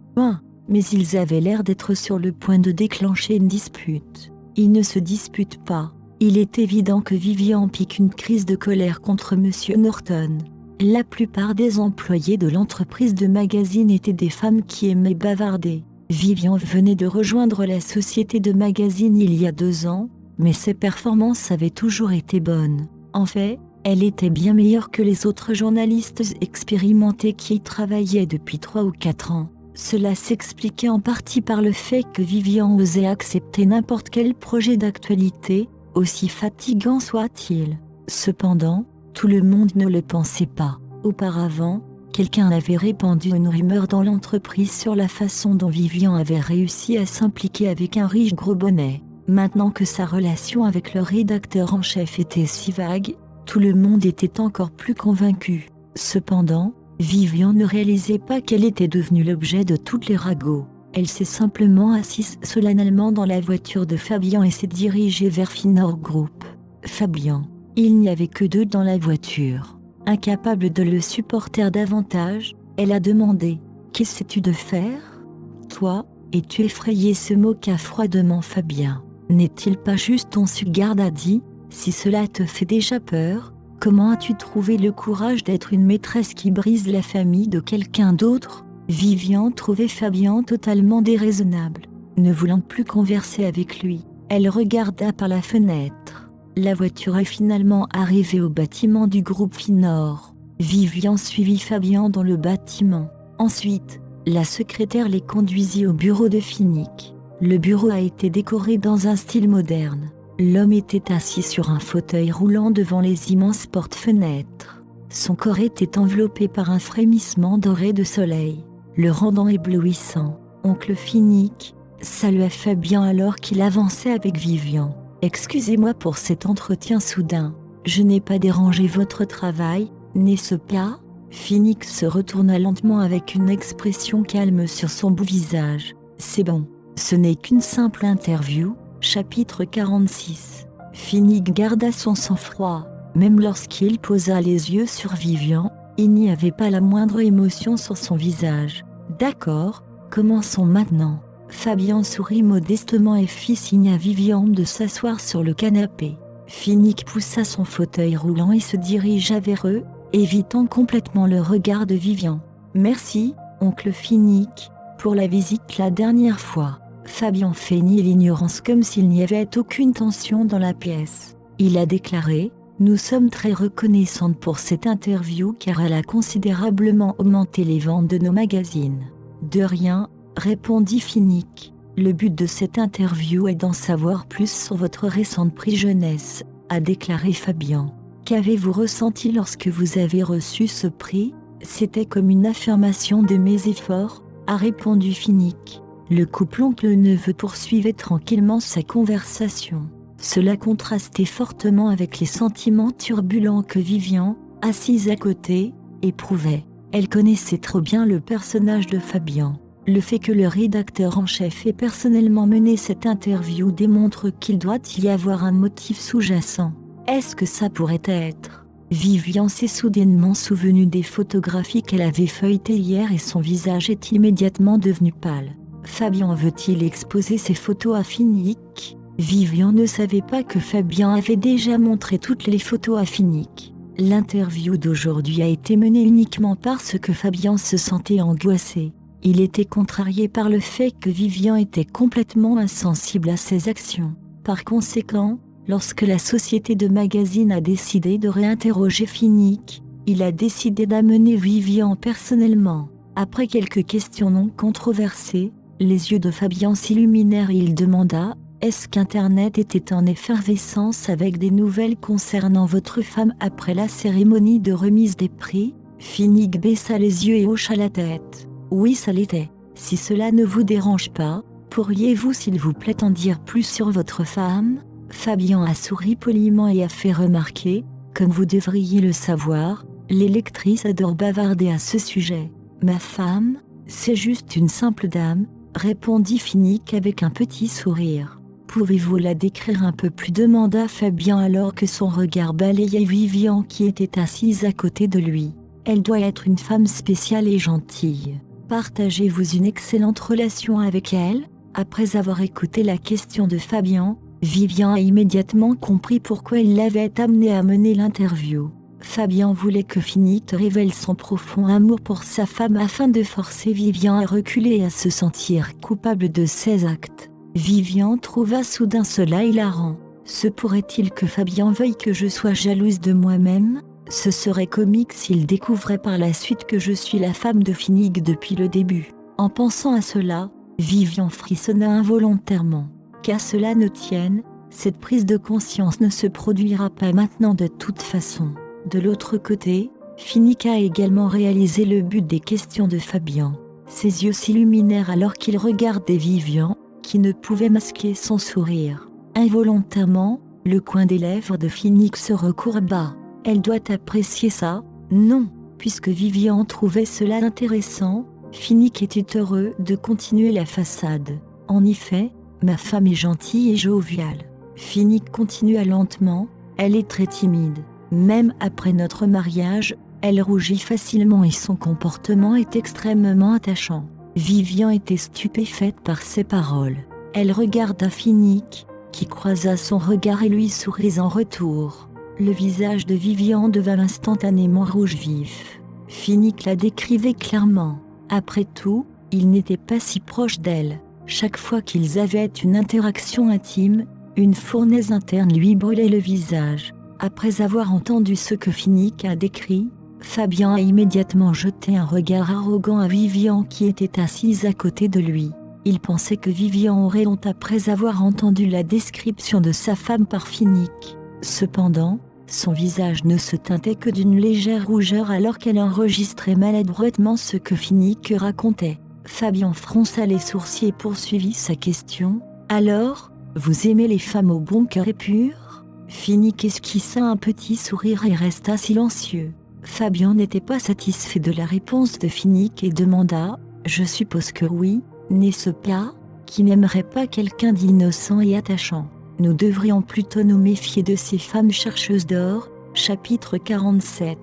Mais ils avaient l'air d'être sur le point de déclencher une dispute. Ils ne se disputent pas. Il est évident que Vivian pique une crise de colère contre monsieur Norton. La plupart des employés de l'entreprise de magazine étaient des femmes qui aimaient bavarder. Vivian venait de rejoindre la société de magazine il y a 2 ans, mais ses performances avaient toujours été bonnes. En fait, elle était bien meilleure que les autres journalistes expérimentés qui y travaillaient depuis 3 ou 4 ans. Cela s'expliquait en partie par le fait que Vivian osait accepter n'importe quel projet d'actualité, aussi fatigant soit-il. Cependant, tout le monde ne le pensait pas. Auparavant, quelqu'un avait répandu une rumeur dans l'entreprise sur la façon dont Vivian avait réussi à s'impliquer avec un riche gros bonnet. Maintenant que sa relation avec le rédacteur en chef était si vague, tout le monde était encore plus convaincu. Cependant, Vivian ne réalisait pas qu'elle était devenue l'objet de toutes les ragots. Elle s'est simplement assise solennellement dans la voiture de Fabien et s'est dirigée vers Finor Group. « Fabien, Il n'y avait que deux dans la voiture. Incapable de le supporter davantage, elle a demandé « Qu'essaies-tu de faire ? Toi, es-tu effrayé ?» se moqua froidement Fabien. « N'est-il pas juste ton sugar daddy ? Si cela te fait déjà peur, comment as-tu trouvé le courage d'être une maîtresse qui brise la famille de quelqu'un d'autre ?» Vivian trouvait Fabien totalement déraisonnable. Ne voulant plus converser avec lui, elle regarda par la fenêtre. La voiture est finalement arrivée au bâtiment du groupe Finor. Vivian suivit Fabien dans le bâtiment. Ensuite, la secrétaire les conduisit au bureau de Finnick. Le bureau a été décoré dans un style moderne. L'homme était assis sur un fauteuil roulant devant les immenses portes-fenêtres. Son corps était enveloppé par un frémissement doré de soleil, le rendant éblouissant. Oncle Finnick salua Fabien alors qu'il avançait avec Vivian. « Excusez-moi pour cet entretien soudain. Je n'ai pas dérangé votre travail, n'est-ce pas ?» Finnick se retourna lentement avec une expression calme sur son beau visage. « C'est bon, ce n'est qu'une simple interview. » Chapitre 46. Finnick garda son sang-froid. Même lorsqu'il posa les yeux sur Vivian, il n'y avait pas la moindre émotion sur son visage. « D'accord, commençons maintenant. » Fabien sourit modestement et fit signe à Vivian de s'asseoir sur le canapé. Finnick poussa son fauteuil roulant et se dirigea vers eux, évitant complètement le regard de Vivian. « Merci, oncle Finnick, pour la visite la dernière fois. » Fabien feignit l'ignorance comme s'il n'y avait aucune tension dans la pièce. Il a déclaré « Nous sommes très reconnaissantes pour cette interview car elle a considérablement augmenté les ventes de nos magazines. » « De rien, » répondit Finnick. « Le but de cette interview est d'en savoir plus sur votre récente prix jeunesse, » a déclaré Fabien. « Qu'avez-vous ressenti lorsque vous avez reçu ce prix ? » « C'était comme une affirmation de mes efforts, » a répondu Finnick. Le couple oncle-neveu poursuivait tranquillement sa conversation. Cela contrastait fortement avec les sentiments turbulents que Vivian, assise à côté, éprouvait. Elle connaissait trop bien le personnage de Fabien. Le fait que le rédacteur en chef ait personnellement mené cette interview démontre qu'il doit y avoir un motif sous-jacent. Est-ce que ça pourrait être ? Vivian s'est soudainement souvenue des photographies qu'elle avait feuilletées hier et son visage est immédiatement devenu pâle. Fabien veut-il exposer ses photos à Finnick ? Vivian ne savait pas que Fabien avait déjà montré toutes les photos à Finnick. L'interview d'aujourd'hui a été menée uniquement parce que Fabien se sentait angoissé. Il était contrarié par le fait que Vivian était complètement insensible à ses actions. Par conséquent, lorsque la société de magazine a décidé de réinterroger Finnick, il a décidé d'amener Vivian personnellement. Après quelques questions non controversées, les yeux de Fabien s'illuminèrent et il demanda « Est-ce qu'Internet était en effervescence avec des nouvelles concernant votre femme après la cérémonie de remise des prix ?» Finnick baissa les yeux et hocha la tête. « Oui, ça l'était. Si cela ne vous dérange pas, pourriez-vous s'il vous plaît en dire plus sur votre femme ?» Fabien a souri poliment et a fait remarquer « Comme vous devriez le savoir, les lectrices adorent bavarder à ce sujet. » « Ma femme, c'est juste une simple dame, » répondit Finnick avec un petit sourire. « Pouvez-vous la décrire un peu plus ?» demanda Fabien alors que son regard balayait Vivian qui était assise à côté de lui. « Elle doit être une femme spéciale et gentille. Partagez-vous une excellente relation avec elle ?» Après avoir écouté la question de Fabien, Vivian a immédiatement compris pourquoi il l'avait amené à mener l'interview. Fabien voulait que Finnick révèle son profond amour pour sa femme afin de forcer Vivian à reculer et à se sentir coupable de ses actes. Vivian trouva soudain cela hilarant. Se pourrait-il que Fabien veuille que je sois jalouse de moi-même ? Ce serait comique s'il découvrait par la suite que je suis la femme de Finnick depuis le début. En pensant à cela, Vivian frissonna involontairement. Qu'à cela ne tienne, cette prise de conscience ne se produira pas maintenant de toute façon. De l'autre côté, Finnick a également réalisé le but des questions de Fabien. Ses yeux s'illuminèrent alors qu'il regardait Vivian, qui ne pouvait masquer son sourire. Involontairement, le coin des lèvres de Finnick se recourba. Elle doit apprécier ça, non, puisque Vivian trouvait cela intéressant, Finnick était heureux de continuer la façade. En effet, ma femme est gentille et joviale. Finnick continua lentement. Elle est très timide. Même après notre mariage, elle rougit facilement et son comportement est extrêmement attachant. » Vivian était stupéfaite par ces paroles. Elle regarda Finnick, qui croisa son regard et lui sourit en retour. Le visage de Vivian devint instantanément rouge vif. Finnick la décrivait clairement. Après tout, il n'était pas si proche d'elle. Chaque fois qu'ils avaient une interaction intime, une fournaise interne lui brûlait le visage. Après avoir entendu ce que Finnick a décrit, Fabien a immédiatement jeté un regard arrogant à Vivian qui était assise à côté de lui. Il pensait que Vivian aurait honte après avoir entendu la description de sa femme par Finnick. Cependant, son visage ne se teintait que d'une légère rougeur alors qu'elle enregistrait maladroitement ce que Finnick racontait. Fabien fronça les sourcils et poursuivit sa question. « Alors, vous aimez les femmes au bon cœur et pur ?» Finnick esquissa un petit sourire et resta silencieux. Fabien n'était pas satisfait de la réponse de Finnick et demanda « Je suppose que oui, n'est-ce pas ? Qui n'aimerait pas quelqu'un d'innocent et attachant ? Nous devrions plutôt nous méfier de ces femmes chercheuses d'or. » Chapitre 47.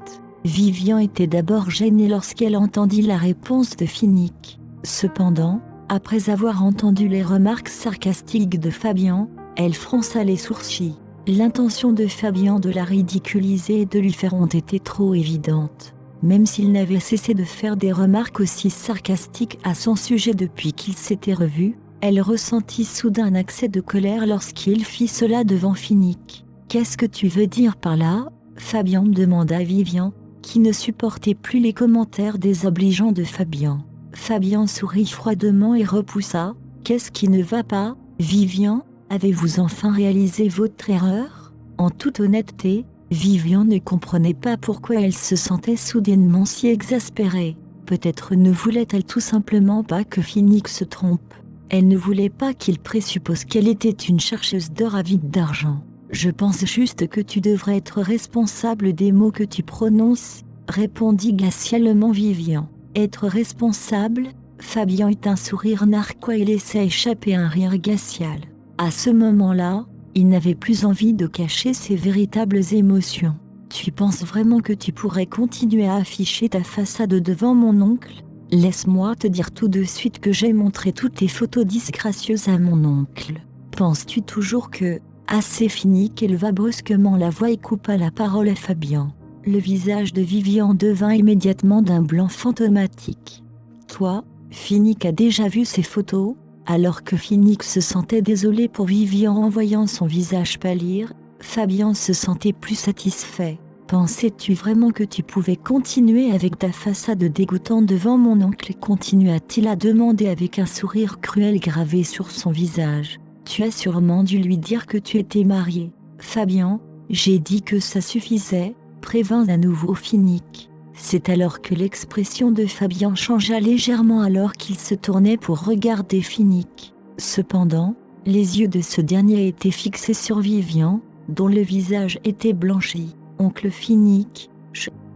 Vivian était d'abord gênée lorsqu'elle entendit la réponse de Finnick. Cependant, après avoir entendu les remarques sarcastiques de Fabien, elle fronça les sourcils. L'intention de Fabien de la ridiculiser et de lui faire honte était trop évidente. Même s'il n'avait cessé de faire des remarques aussi sarcastiques à son sujet depuis qu'ils s'étaient revus, elle ressentit soudain un accès de colère lorsqu'il fit cela devant Finnick. « Qu'est-ce que tu veux dire par là ?» Fabien demanda Vivian, qui ne supportait plus les commentaires désobligeants de Fabien. Fabien sourit froidement et repoussa. « Qu'est-ce qui ne va pas, Vivian ? Avez-vous enfin réalisé votre erreur ?» En toute honnêteté, Vivian ne comprenait pas pourquoi elle se sentait soudainement si exaspérée. Peut-être ne voulait-elle tout simplement pas que Finnick se trompe. Elle ne voulait pas qu'il présuppose qu'elle était une chercheuse d'or avide d'argent. « Je pense juste que tu devrais être responsable des mots que tu prononces, » répondit glacialement Vivian. « Être responsable ?» Fabien eut un sourire narquois et laissa échapper un rire glacial. À ce moment-là, il n'avait plus envie de cacher ses véritables émotions. « Tu penses vraiment que tu pourrais continuer à afficher ta façade devant mon oncle ? Laisse-moi te dire tout de suite que j'ai montré toutes tes photos disgracieuses à mon oncle. Penses-tu toujours que… » Assez Finnick éleva brusquement la voix et coupa la parole à Fabien. Le visage de Vivian devint immédiatement d'un blanc fantomatique. « Toi, Finnick a déjà vu ces photos ?» Alors que Finnick se sentait désolé pour Vivian en voyant son visage pâlir, Fabien se sentait plus satisfait. « Pensais-tu vraiment que tu pouvais continuer avec ta façade dégoûtante devant mon oncle ?» continua-t-il à demander avec un sourire cruel gravé sur son visage. « Tu as sûrement dû lui dire que tu étais marié. »« Fabien, j'ai dit que ça suffisait, » prévint à nouveau Finnick. C'est alors que l'expression de Fabien changea légèrement alors qu'il se tournait pour regarder Finnick. Cependant, les yeux de ce dernier étaient fixés sur Vivian, dont le visage était blanchi. « Oncle Finnick,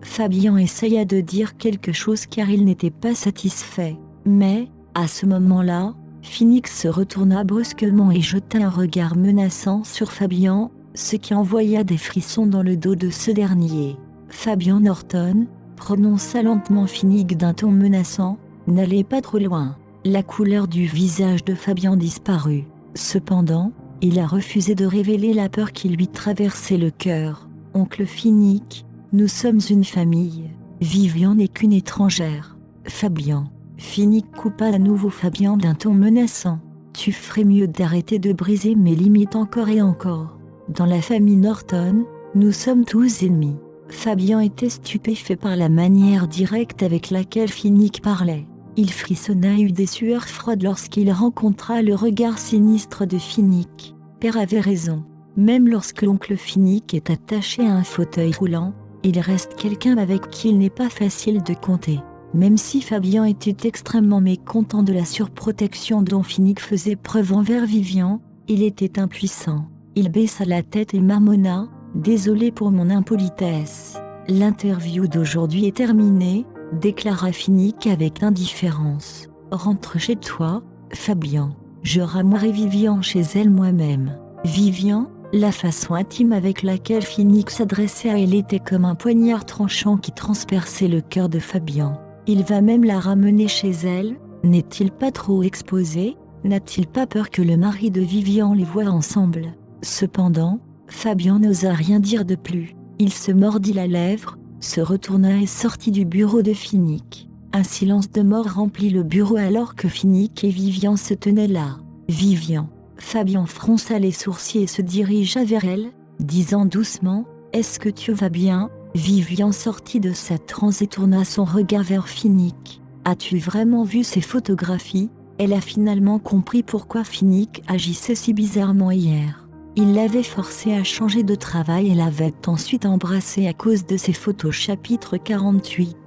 Fabien essaya de dire quelque chose car il n'était pas satisfait. Mais, à ce moment-là, Finnick se retourna brusquement et jeta un regard menaçant sur Fabien, ce qui envoya des frissons dans le dos de ce dernier. Fabien Norton, prononça lentement Finnick d'un ton menaçant, n'allez pas trop loin. La couleur du visage de Fabien disparut. Cependant, il a refusé de révéler la peur qui lui traversait le cœur. « Oncle Finnick, nous sommes une famille. Vivian n'est qu'une étrangère. » Fabien. Finnick coupa à nouveau Fabien d'un ton menaçant. « Tu ferais mieux d'arrêter de briser mes limites encore et encore. Dans la famille Norton, nous sommes tous ennemis. » Fabien était stupéfait par la manière directe avec laquelle Finnick parlait. Il frissonna et eut des sueurs froides lorsqu'il rencontra le regard sinistre de Finnick. Père avait raison. Même lorsque l'oncle Finnick est attaché à un fauteuil roulant, il reste quelqu'un avec qui il n'est pas facile de compter. Même si Fabien était extrêmement mécontent de la surprotection dont Finnick faisait preuve envers Vivian, il était impuissant. Il baissa la tête et marmonna. Désolé pour mon impolitesse. L'interview d'aujourd'hui est terminée, déclara Finnick avec indifférence. Rentre chez toi, Fabien. Je ramènerai Vivian chez elle moi-même. Vivian, La façon intime avec laquelle Finnick s'adressait à elle était comme un poignard tranchant qui transperçait le cœur de Fabien. Il va même la ramener chez elle. N'est-il pas trop exposé? N'a-t-il pas peur que le mari de Vivian les voie ensemble? Cependant, Fabien n'osa rien dire de plus. Il se mordit la lèvre, se retourna et sortit du bureau de Finnick. Un silence de mort remplit le bureau alors que Finnick et Vivian se tenaient là. Vivian. Fabien fronça les sourcils et se dirigea vers elle, disant doucement « Est-ce que tu vas bien ?» Vivian sortit de sa transe et tourna son regard vers Finnick. « As-tu vraiment vu ces photographies ?» Elle a finalement compris pourquoi Finnick agissait si bizarrement hier. Il l'avait forcée à changer de travail et l'avait ensuite embrassée à cause de ces photos. Chapitre 48.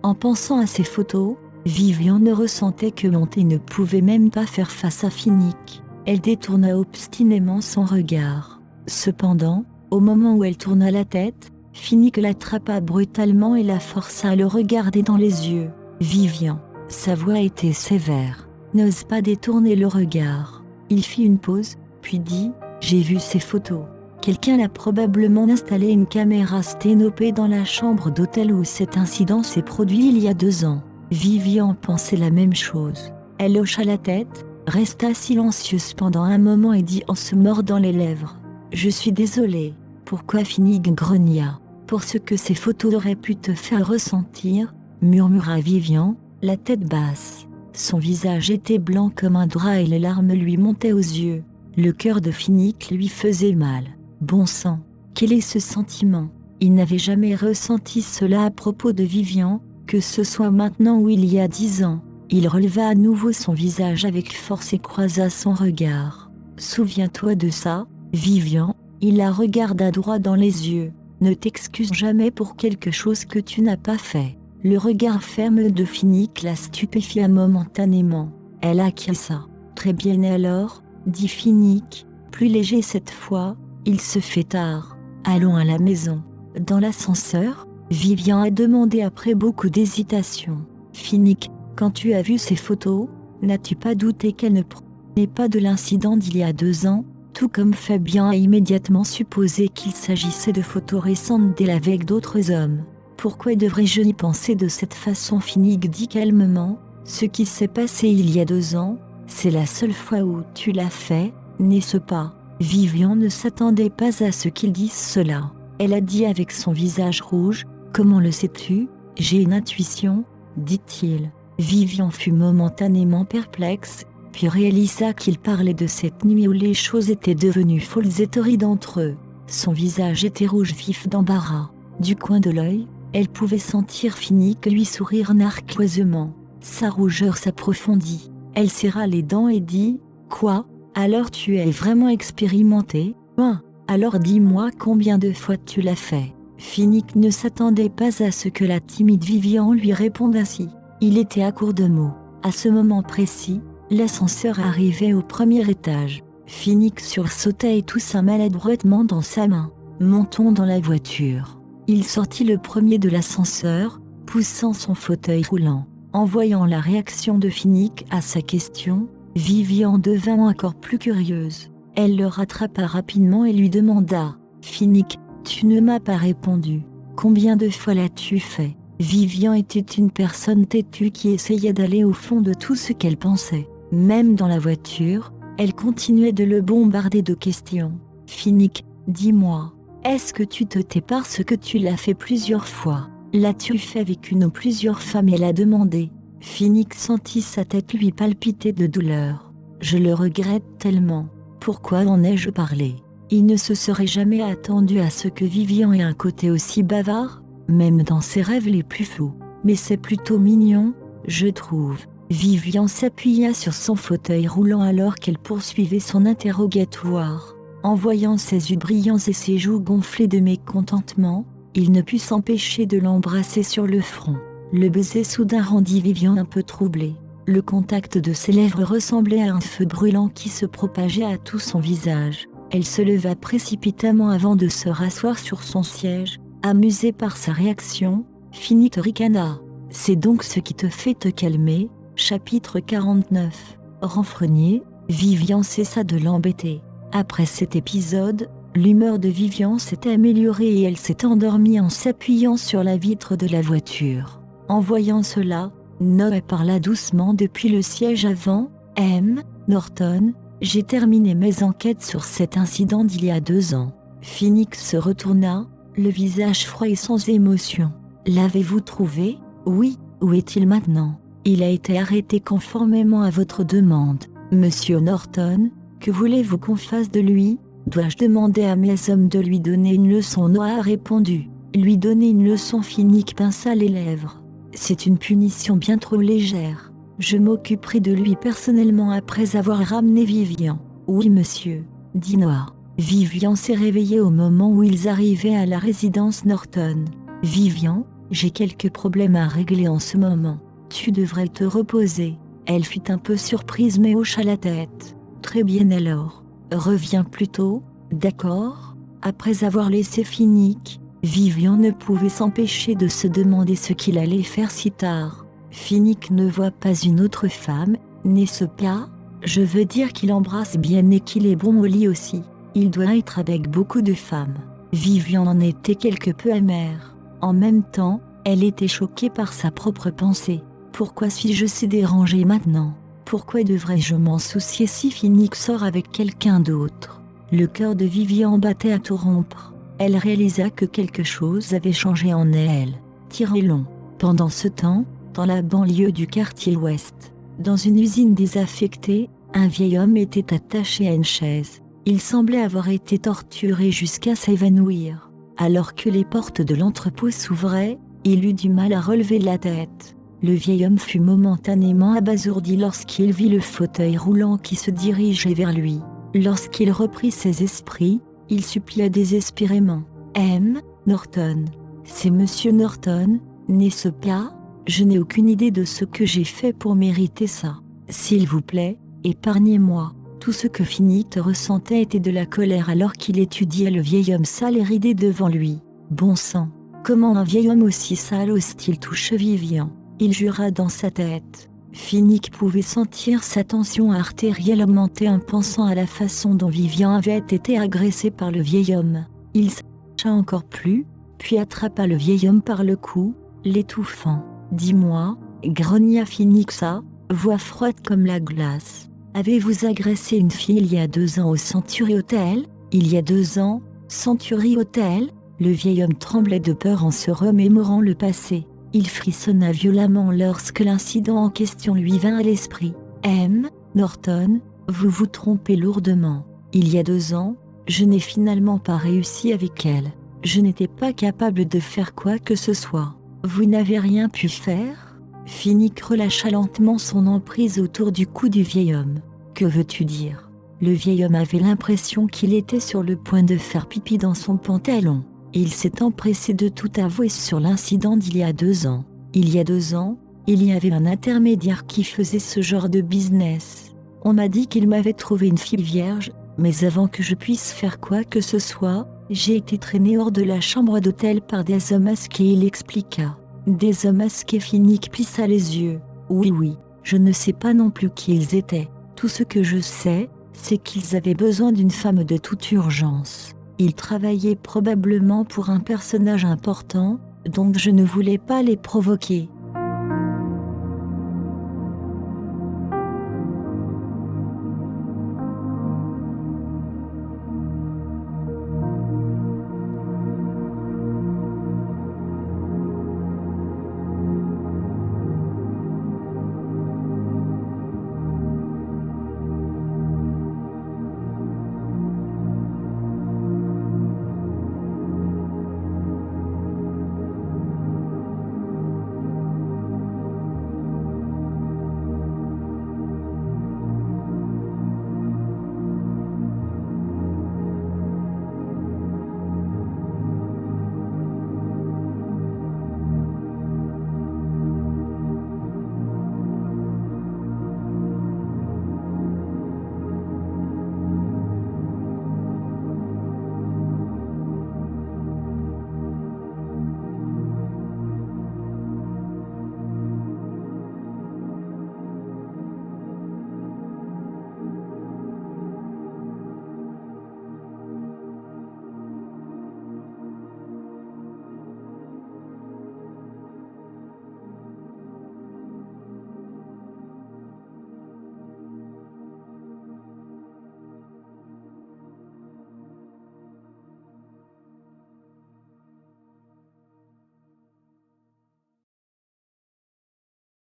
En pensant à ces photos, Vivian ne ressentait que honte et ne pouvait même pas faire face à Finnick. Elle détourna obstinément son regard. Cependant, au moment où elle tourna la tête, Finnick l'attrapa brutalement et la força à le regarder dans les yeux. Vivian. Sa voix était sévère. N'ose pas détourner le regard. Il fit une pause, puis dit « J'ai vu ces photos. Quelqu'un a probablement installé une caméra sténopée dans la chambre d'hôtel où cet incident s'est produit il y a 2 ans. » Vivian pensait la même chose. Elle hocha la tête, resta silencieuse pendant un moment et dit en se mordant les lèvres « Je suis désolée. » Pourquoi Finnick grogna. « Pour ce que ces photos auraient pu te faire ressentir, » murmura Vivian, la tête basse. Son visage était blanc comme un drap et les larmes lui montaient aux yeux. Le cœur de Finnick lui faisait mal. Bon sang, quel est ce sentiment? Il n'avait jamais ressenti cela à propos de Vivian, que ce soit maintenant ou il y a 10 ans. Il releva à nouveau son visage avec force et croisa son regard. « Souviens-toi de ça, Vivian ?» Il la regarda droit dans les yeux. « Ne t'excuse jamais pour quelque chose que tu n'as pas fait. » Le regard ferme de Finnick la stupéfia momentanément. Elle acquiesça. « Très bien alors, » dit Finnick, plus léger cette fois, « il se fait tard. Allons à la maison. » Dans l'ascenseur, Vivian a demandé après beaucoup d'hésitation. « Finnick, quand tu as vu ces photos, n'as-tu pas douté qu'elle ne provenait pas de l'incident d'il y a 2 ans ?» Tout comme Fabien a immédiatement supposé qu'il s'agissait de photos récentes d'elle avec d'autres hommes. « Pourquoi devrais-je y penser de cette façon ?» Finnick dit calmement. « Ce qui s'est passé il y a 2 ans, c'est la seule fois où tu l'as fait, n'est-ce pas ?» Vivian ne s'attendait pas à ce qu'il dise cela. Elle a dit avec son visage rouge. « Comment le sais-tu ? J'ai une intuition, » dit-il. Vivian fut momentanément perplexe, puis réalisa qu'il parlait de cette nuit où les choses étaient devenues folles et torrides entre eux. Son visage était rouge vif d'embarras. Du coin de l'œil, elle pouvait sentir Finnick lui sourire narquoisement. Sa rougeur s'approfondit. Elle serra les dents et dit « Quoi ? Alors tu es vraiment expérimenté ? Ben, alors dis-moi combien de fois tu l'as fait ?» Finnick ne s'attendait pas à ce que la timide Vivian lui réponde ainsi. Il était à court de mots. À ce moment précis, l'ascenseur arrivait au 1er étage. Finnick sursauta et toussa maladroitement dans sa main. « Montons dans la voiture. » Il sortit le premier de l'ascenseur, poussant son fauteuil roulant. En voyant la réaction de Finnick à sa question, Vivian devint encore plus curieuse. Elle le rattrapa rapidement et lui demanda « Finnick, tu ne m'as pas répondu. Combien de fois l'as-tu fait ?» Vivian était une personne têtue qui essayait d'aller au fond de tout ce qu'elle pensait. Même dans la voiture, elle continuait de le bombarder de questions. « Finnick, dis-moi, est-ce que tu te tais parce que tu l'as fait plusieurs fois ? L'as-tu fait avec une ou plusieurs femmes ?» Elle a demandé. Finnick sentit sa tête lui palpiter de douleur. « Je le regrette tellement. Pourquoi en ai-je parlé ?» Il ne se serait jamais attendu à ce que Vivian ait un côté aussi bavard, même dans ses rêves les plus fous. Mais c'est plutôt mignon, je trouve. Vivian s'appuya sur son fauteuil roulant alors qu'elle poursuivait son interrogatoire. En voyant ses yeux brillants et ses joues gonflées de mécontentement, il ne put s'empêcher de l'embrasser sur le front. Le baiser soudain rendit Vivian un peu troublée. Le contact de ses lèvres ressemblait à un feu brûlant qui se propageait à tout son visage. Elle se leva précipitamment avant de se rasseoir sur son siège. Amusée par sa réaction, Finnick ricana. « C'est donc ce qui te fait te calmer ?» Chapitre 49. Renfrogné, Vivian cessa de l'embêter. Après cet épisode, L'humeur de Vivian s'est améliorée et elle s'est endormie en s'appuyant sur la vitre de la voiture. En voyant cela, Noah parla doucement depuis le siège avant. « M. Norton, j'ai terminé mes enquêtes sur cet incident d'il y a 2 ans. » Phoenix se retourna, le visage froid et sans émotion. « L'avez-vous trouvé ? » ?»« Oui, où est-il maintenant ? » ?»« Il a été arrêté conformément à votre demande. » « Monsieur Norton, que voulez-vous qu'on fasse de lui ? Dois-je demander à mes hommes de lui donner une leçon ?» Noah a répondu. « Lui donner une leçon ?» Phoenix pinça les lèvres. « C'est une punition bien trop légère. Je m'occuperai de lui personnellement après avoir ramené Vivian. »« Oui monsieur, » dit Noah. Vivian s'est réveillée au moment où ils arrivaient à la résidence Norton. « Vivian, j'ai quelques problèmes à régler en ce moment. Tu devrais te reposer. » Elle fut un peu surprise mais hocha la tête. « Très bien alors. Reviens plus tôt, d'accord ?» Après avoir laissé Phoenix, Vivian ne pouvait s'empêcher de se demander ce qu'il allait faire si tard. Phoenix ne voit pas une autre femme, n'est-ce pas ? Je veux dire qu'il embrasse bien et qu'il est bon au lit aussi. Il doit être avec beaucoup de femmes. Vivian en était quelque peu amère. En même temps, elle était choquée par sa propre pensée. Pourquoi suis-je si dérangée maintenant ? Pourquoi devrais-je m'en soucier si Phoenix sort avec quelqu'un d'autre ? Le cœur de Vivian battait à tout rompre. Elle réalisa que quelque chose avait changé en elle. Tiré long. Pendant ce temps, dans la banlieue du quartier ouest, dans une usine désaffectée, un vieil homme était attaché à une chaise. Il semblait avoir été torturé jusqu'à s'évanouir. Alors que les portes de l'entrepôt s'ouvraient, il eut du mal à relever la tête. Le vieil homme fut momentanément abasourdi lorsqu'il vit le fauteuil roulant qui se dirigeait vers lui. Lorsqu'il reprit ses esprits, il supplia désespérément. « M. Norton. C'est Monsieur Norton, n'est-ce pas ? Je n'ai aucune idée de ce que j'ai fait pour mériter ça. S'il vous plaît, épargnez-moi. » Tout ce que Phoenix ressentait était de la colère alors qu'il étudiait le vieil homme sale et ridé devant lui. Bon sang, comment un vieil homme aussi sale ose-t-il toucher Vivian ? Il jura dans sa tête. Phoenix pouvait sentir sa tension artérielle augmenter en pensant à la façon dont Vivian avait été agressée par le vieil homme. Il s'approcha encore plus, puis attrapa le vieil homme par le cou, l'étouffant. « Dis-moi, » grogna Phoenix à voix froide comme la glace. « Avez-vous agressé une fille il y a 2 ans au Century Hotel ? » Il y a 2 ans, Century Hotel ? Le vieil homme tremblait de peur en se remémorant le passé. Il frissonna violemment lorsque l'incident en question lui vint à l'esprit. « M. Norton, vous vous trompez lourdement. Il y a 2 ans, je n'ai finalement pas réussi avec elle. Je n'étais pas capable de faire quoi que ce soit. Vous n'avez rien pu faire ?» Phoenix relâcha lentement son emprise autour du cou du vieil homme. « Que veux-tu dire ?» Le vieil homme avait l'impression qu'il était sur le point de faire pipi dans son pantalon. Il s'est empressé de tout avouer sur l'incident d'il y a 2 ans. Il y a 2 ans, il y avait un intermédiaire qui faisait ce genre de business. On m'a dit qu'il m'avait trouvé une fille vierge, mais avant que je puisse faire quoi que ce soit, j'ai été traîné hors de la chambre d'hôtel par des hommes masqués. Il expliqua. Des hommes masqués. Phoenix plissa les yeux. Oui, je ne sais pas non plus qui ils étaient. Tout ce que je sais, c'est qu'ils avaient besoin d'une femme de toute urgence. Ils travaillaient probablement pour un personnage important, donc je ne voulais pas les provoquer.